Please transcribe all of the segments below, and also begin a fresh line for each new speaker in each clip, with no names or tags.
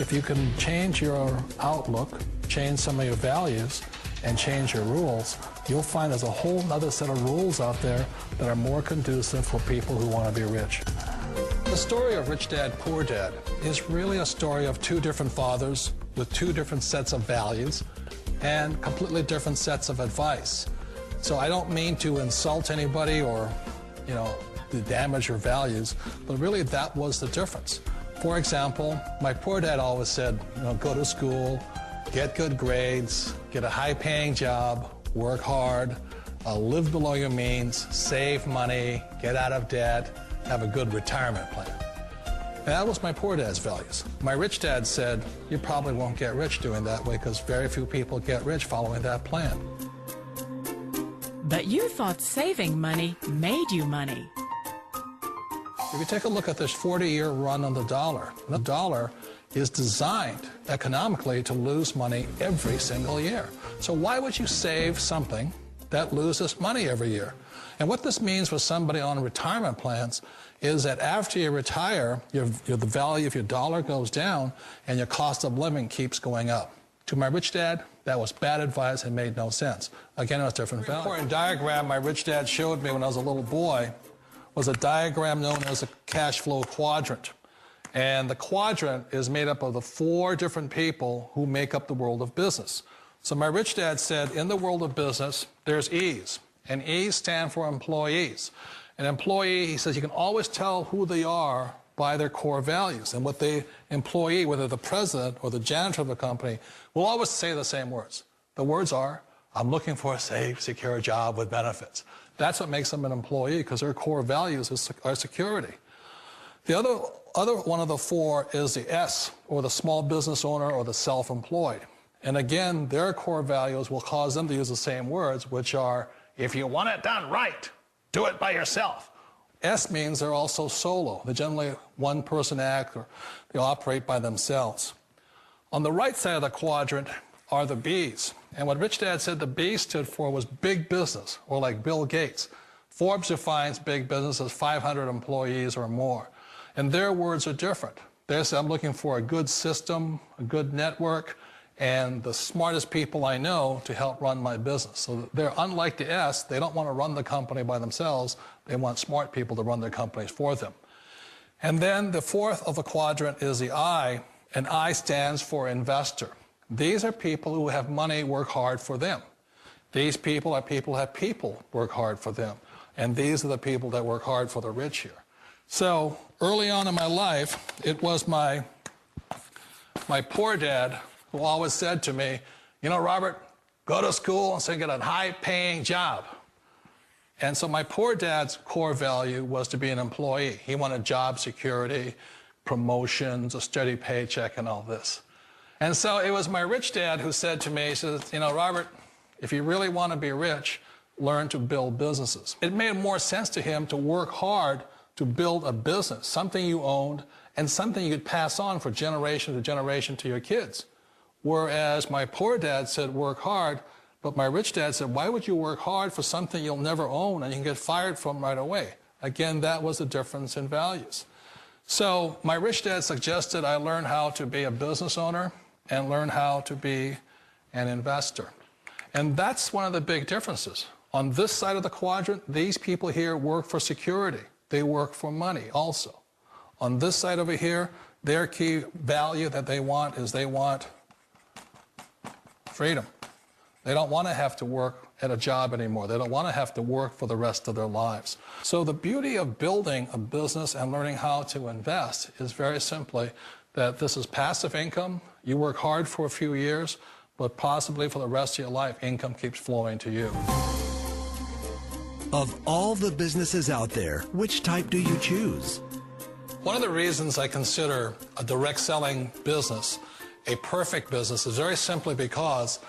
If you can change your outlook, change some of your values, and change your rules, you'll find there's a whole other set of rules out there that are more conducive for people who want to be rich. The story of Rich Dad, Poor Dad is really a story of two different fathers with two different sets of values and completely different sets of advice. So I don't mean to insult anybody or, to damage your values, but really that was the difference. For example, my poor dad always said, go to school, get good grades, get a high-paying job, work hard, live below your means, save money, get out of debt, have a good retirement plan. And that was my poor dad's values. My rich dad said, you probably won't get rich doing that way because very few people get rich following that plan.
But you thought saving money made you money.
If you take a look at this 40-year run on the dollar is designed economically to lose money every single year. So why would you save something that loses money every year? And what this means for somebody on retirement plans is that after you retire, the value of your dollar goes down and your cost of living keeps going up. To my rich dad, that was bad advice and made no sense. Again, it was different value. An important diagram my rich dad showed me when I was a little boy was a diagram known as a cash flow quadrant. And the quadrant is made up of the four different people who make up the world of business. So my rich dad said, in the world of business, there's E's. And E's stand for employees. An employee, he says, you can always tell who they are by their core values. And what the employee, whether the president or the janitor of the company, will always say the same words. The words are, I'm looking for a safe, secure job with benefits. That's what makes them an employee, because their core values are security. The other one of the four is the S, or the small business owner or the self-employed. And again, their core values will cause them to use the same words, which are, if you want it done right, do it by yourself. S means they're also solo. They're generally one-person act, or they operate by themselves. On the right side of the quadrant are the B's. And what Rich Dad said the B stood for was big business, or like Bill Gates. Forbes defines big business as 500 employees or more. And their words are different. They say, I'm looking for a good system, a good network, and the smartest people I know to help run my business. So they're unlike the S. They don't want to run the company by themselves. They want smart people to run their companies for them. And then the fourth of the quadrant is the I, and I stands for investor. These are people who have money work hard for them. These people are people who have people work hard for them. And these are the people that work hard for the rich here. So early on in my life, it was my poor dad who always said to me, Robert, go to school and so get a high-paying job. And so my poor dad's core value was to be an employee. He wanted job security, promotions, a steady paycheck, and all this. And so it was my rich dad who said to me, he says, Robert, if you really want to be rich, learn to build businesses. It made more sense to him to work hard to build a business, something you owned and something you could pass on for generation to generation to your kids. Whereas my poor dad said work hard, but my rich dad said, why would you work hard for something you'll never own and you can get fired from right away? Again, that was the difference in values. So my rich dad suggested I learn how to be a business owner and learn how to be an investor. And that's one of the big differences. On this side of the quadrant, these people here work for security. They work for money also. On this side over here, their key value that they want is they want freedom. They don't want to have to work at a job anymore. They don't want to have to work for the rest of their lives. So the beauty of building a business and learning how to invest is very simply that this is passive income. You work hard for a few years, but possibly for the rest of your life, income keeps flowing to you.
Of all the businesses out there, which type do you choose?
One of the reasons I consider a direct selling business a perfect business is very simply because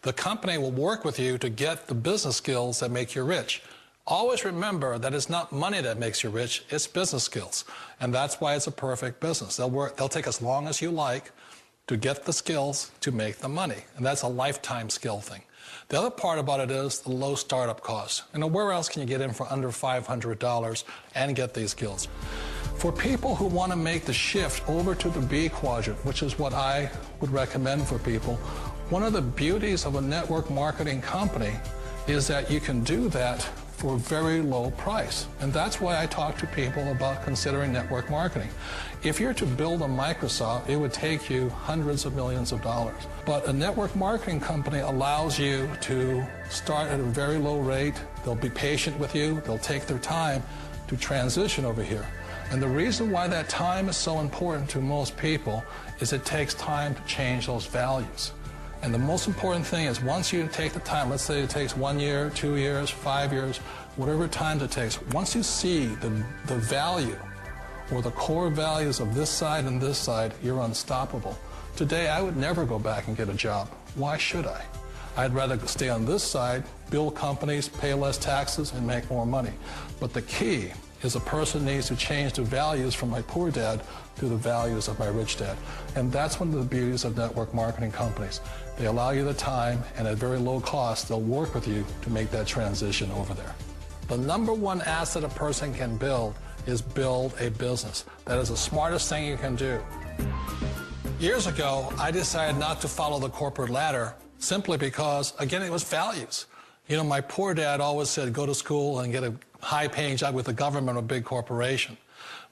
the company will work with you to get the business skills that make you rich. Always remember that it's not money that makes you rich, it's business skills. And that's why it's a perfect business. They'll take as long as you like to get the skills to make the money. And that's a lifetime skill thing. The other part about it is the low startup cost. Where else can you get in for under $500 and get these skills? For people who want to make the shift over to the B quadrant, which is what I would recommend for people, one of the beauties of a network marketing company is that you can do that for a very low price. And that's why I talk to people about considering network marketing. If you're to build a Microsoft, it would take you hundreds of millions of dollars. But a network marketing company allows you to start at a very low rate. They'll be patient with you. They'll take their time to transition over here. And the reason why that time is so important to most people is it takes time to change those values. And the most important thing is once you take the time, let's say it takes 1 year, 2 years, 5 years, whatever time it takes, once you see the value or the core values of this side and this side, you're unstoppable. Today, I would never go back and get a job. Why should I? I'd rather stay on this side, build companies, pay less taxes, and make more money. But the key is a person needs to change the values from my poor dad to the values of my rich dad. And that's one of the beauties of network marketing companies. They allow you the time, and at very low cost, they'll work with you to make that transition over there. The number one asset a person can build is build a business. That is the smartest thing you can do. Years ago, I decided not to follow the corporate ladder simply because, again, it was values. You know, my poor dad always said, go to school and get a high-paying job with the government or a big corporation.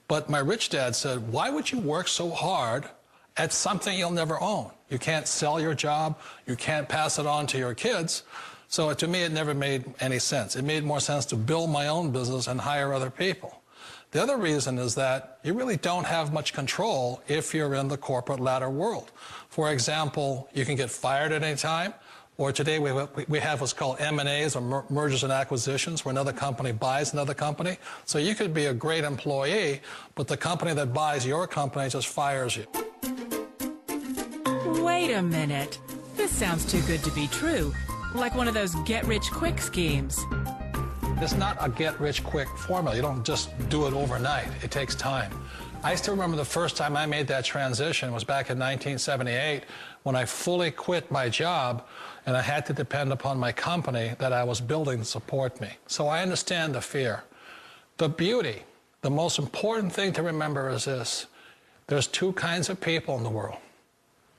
But my rich dad said, why would you work so hard at something you'll never own? You can't sell your job. You can't pass it on to your kids. So to me, it never made any sense. It made more sense to build my own business and hire other people. The other reason is that you really don't have much control if you're in the corporate ladder world. For example, you can get fired at any time. Or today we have what's called M&As, or mergers and acquisitions, where another company buys another company. So you could be a great employee, but the company that buys your company just fires you.
Wait a minute. This sounds too good to be true. Like one of those get-rich-quick schemes.
It's not a get-rich-quick formula. You don't just do it overnight. It takes time. I still remember the first time I made that transition was back in 1978 when I fully quit my job and I had to depend upon my company that I was building to support me. So I understand the fear. The beauty, the most important thing to remember is this. There's two kinds of people in the world.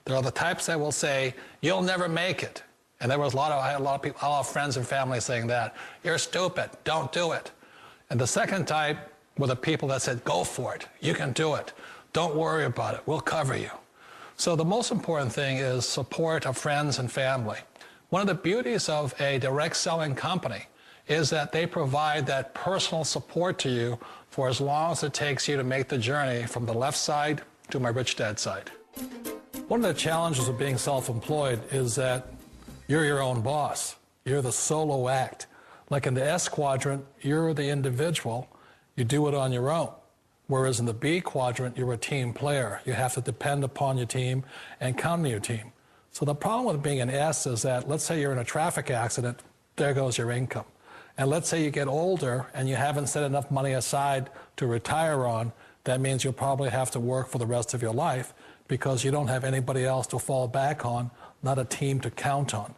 There are the types that will say, you'll never make it. And I had a lot of people, a lot of friends and family saying that. You're stupid, don't do it. And the second type were the people that said, go for it, you can do it. Don't worry about it, we'll cover you. So the most important thing is support of friends and family. One of the beauties of a direct selling company is that they provide that personal support to you for as long as it takes you to make the journey from the left side to my rich dad side. One of the challenges of being self-employed is that you're your own boss. You're the solo act. Like in the S quadrant, you're the individual. You do it on your own. Whereas in the B quadrant, you're a team player. You have to depend upon your team and count on your team. So the problem with being an S is that, let's say you're in a traffic accident, there goes your income. And let's say you get older and you haven't set enough money aside to retire on, that means you'll probably have to work for the rest of your life because you don't have anybody else to fall back on, not a team to count on.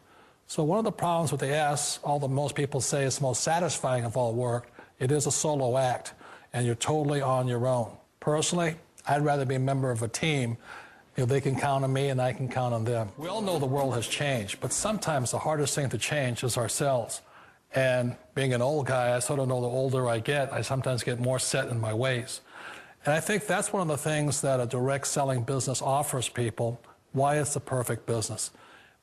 So one of the problems with the S, although most people say it's the most satisfying of all work, it is a solo act, and you're totally on your own. Personally, I'd rather be a member of a team. You know, they can count on me and I can count on them. We all know the world has changed, but sometimes the hardest thing to change is ourselves. And being an old guy, I sort of know the older I get, I sometimes get more set in my ways. And I think that's one of the things that a direct selling business offers people, why it's the perfect business.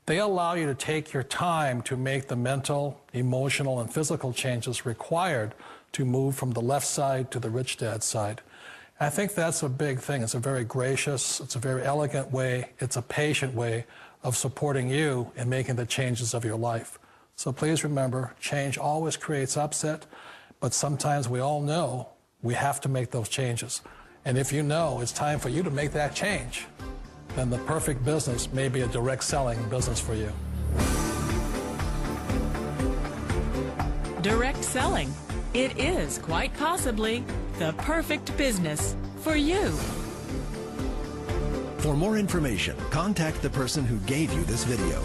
They allow you to take your time to make the mental, emotional, and physical changes required to move from the left side to the rich dad side. I think that's a big thing. It's a very gracious, it's a very elegant way, it's a patient way of supporting you in making the changes of your life. So please remember, change always creates upset, but sometimes we all know we have to make those changes. And if you know it's time for you to make that change, then the perfect business may be a direct selling business for you.
Direct selling. It is quite possibly the perfect business for you.
For more information, contact the person who gave you this video.